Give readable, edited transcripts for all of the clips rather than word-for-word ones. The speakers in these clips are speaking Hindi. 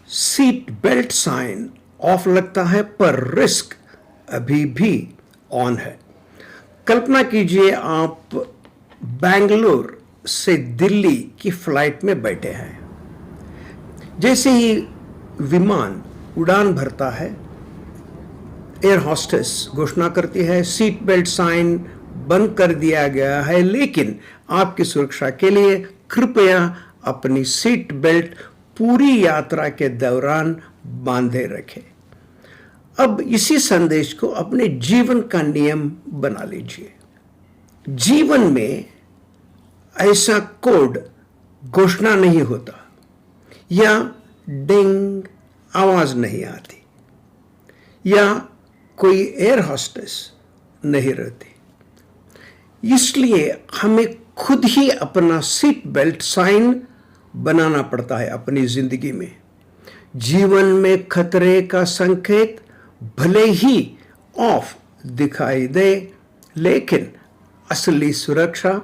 सीट बेल्ट साइन ऑफ लगता है पर रिस्क अभी भी ऑन है। कल्पना कीजिए आप बेंगलोर से दिल्ली की फ्लाइट में बैठे हैं। जैसे ही विमान उड़ान भरता है, एयर होस्टेस घोषणा करती है सीट बेल्ट साइन बंद कर दिया गया है, लेकिन आपकी सुरक्षा के लिए कृपया अपनी सीट बेल्ट पूरी यात्रा के दौरान बांधे रखें। अब इसी संदेश को अपने जीवन का नियम बना लीजिए। जीवन में ऐसा कोड घोषणा नहीं होता या डिंग आवाज नहीं आती या कोई एयर होस्टेस नहीं रहती। इसलिए हमें खुद ही अपना सीट बेल्ट साइन बनाना पड़ता है अपनी जिंदगी में। जीवन में खतरे का संकेत भले ही ऑफ दिखाई दे, लेकिन असली सुरक्षा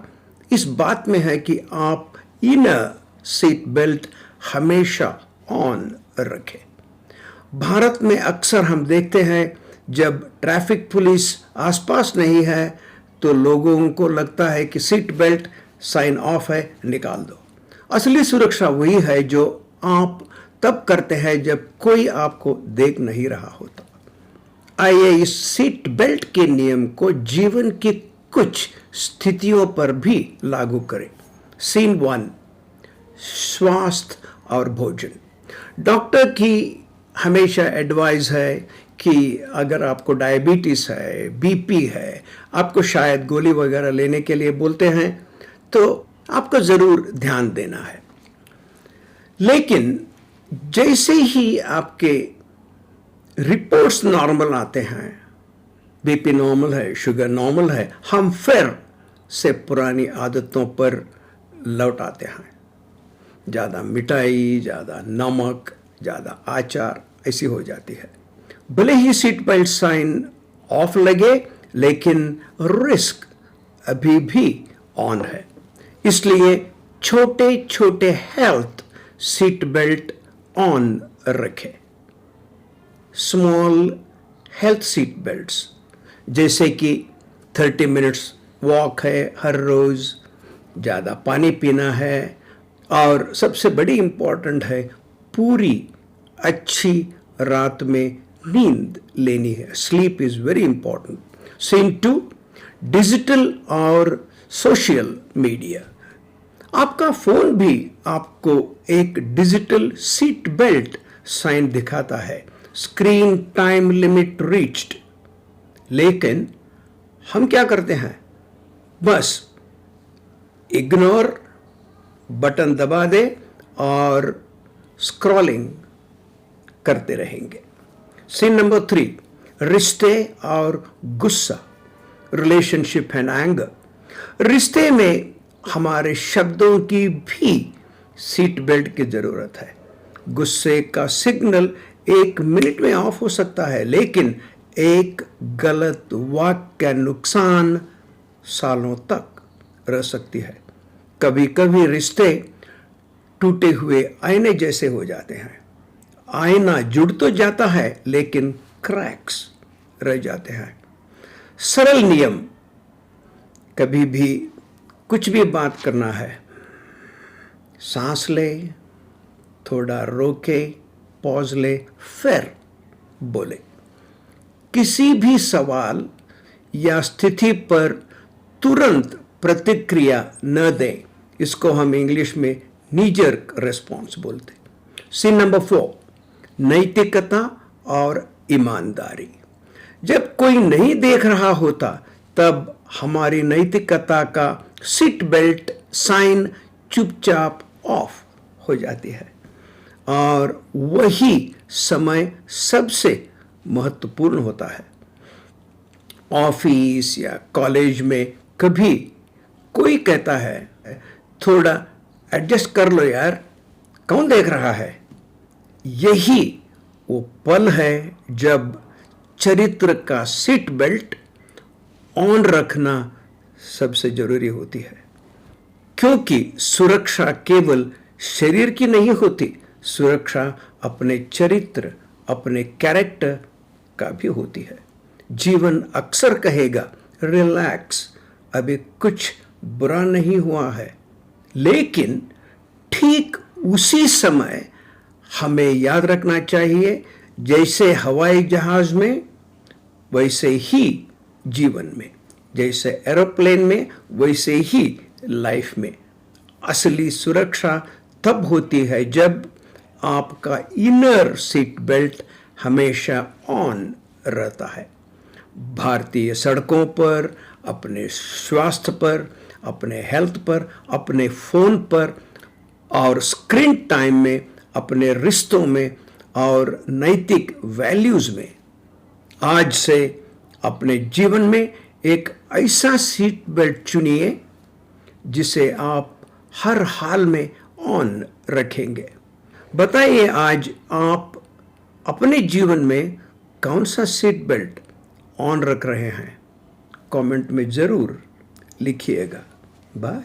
इस बात में है कि आप इनर सीट बेल्ट हमेशा ऑन रखें। भारत में अक्सर हम देखते हैं जब ट्रैफिक पुलिस आसपास नहीं है तो लोगों को लगता है कि सीट बेल्ट साइन ऑफ है, निकाल दो। असली सुरक्षा वही है जो आप तब करते हैं जब कोई आपको देख नहीं रहा होता। आइए इस सीट बेल्ट के नियम को जीवन की कुछ स्थितियों पर भी लागू करें। सीन 1, स्वास्थ्य और भोजन। डॉक्टर की हमेशा एडवाइस है कि अगर आपको डायबिटीज है, बीपी है, आपको शायद गोली वगैरह लेने के लिए बोलते हैं, तो आपको जरूर ध्यान देना है। लेकिन जैसे ही आपके रिपोर्ट्स नॉर्मल आते हैं, बीपी नॉर्मल है, शुगर नॉर्मल है, हम फिर से पुरानी आदतों पर लौट आते हैं। ज़्यादा मिठाई, ज़्यादा नमक, ज़्यादा अचार ऐसी हो जाती है। भले ही सीट बेल्ट साइन ऑफ लगे, लेकिन रिस्क अभी भी ऑन है। इसलिए छोटे छोटे हेल्थ सीट बेल्ट ऑन रखें। स्मॉल हेल्थ सीट बेल्ट्स जैसे कि 30 मिनट्स वॉक है हर रोज, ज़्यादा पानी पीना है, और सबसे बड़ी इंपॉर्टेंट है पूरी अच्छी रात में नींद लेनी है। Sleep is very important. Scene 2, digital और सोशल मीडिया। आपका फोन भी आपको एक डिजिटल सीट बेल्ट साइन दिखाता है, स्क्रीन टाइम लिमिट रीच्ड। लेकिन हम क्या करते हैं, बस इग्नोर बटन दबा दे और स्क्रॉलिंग करते रहेंगे। सीन नंबर 3, रिश्ते और गुस्सा, रिलेशनशिप एंड एंगर। रिश्ते में हमारे शब्दों की भी सीट बेल्ट की जरूरत है। गुस्से का सिग्नल 1 मिनट में ऑफ हो सकता है, लेकिन एक गलत वाक्य का नुकसान सालों तक रह सकती है। कभी कभी रिश्ते टूटे हुए आईने जैसे हो जाते हैं। आईना जुड़ तो जाता है, लेकिन क्रैक्स रह जाते हैं। सरल नियम, कभी भी कुछ भी बात करना है, सांस ले, थोड़ा रोके, पॉज ले, फिर बोले। किसी भी सवाल या स्थिति पर तुरंत प्रतिक्रिया न दें। इसको हम इंग्लिश में नीजर्क रेस्पॉन्स बोलते। सीन नंबर 4, नैतिकता और ईमानदारी। जब कोई नहीं देख रहा होता तब हमारी नैतिकता का सीट बेल्ट साइन चुपचाप ऑफ हो जाती है, और वही समय सबसे महत्वपूर्ण होता है। ऑफिस या कॉलेज में कभी कोई कहता है थोड़ा एडजस्ट कर लो यार, कौन देख रहा है। यही वो पल है जब चरित्र का सीट बेल्ट ऑन रखना सबसे जरूरी होती है, क्योंकि सुरक्षा केवल शरीर की नहीं होती सुरक्षा अपने चरित्र, अपने कैरेक्टर का भी होती है। जीवन अक्सर कहेगा रिलैक्स, अभी कुछ बुरा नहीं हुआ है, लेकिन ठीक उसी समय हमें याद रखना चाहिए, जैसे हवाई जहाज में वैसे ही जीवन में, जैसे एरोप्लेन में वैसे ही लाइफ में। असली सुरक्षा तब होती है जब आपका इनर सीट बेल्ट हमेशा ऑन रहता है। भारतीय सड़कों पर, अपने स्वास्थ्य पर, अपने हेल्थ पर, अपने फोन पर और स्क्रीन टाइम में, अपने रिश्तों में और नैतिक वैल्यूज में। आज से अपने जीवन में एक ऐसा सीट बेल्ट चुनिए जिसे आप हर हाल में ऑन रखेंगे। बताइए, आज आप अपने जीवन में कौन सा सीट बेल्ट ऑन रख रहे हैं? कमेंट में ज़रूर लिखिएगा। बाय।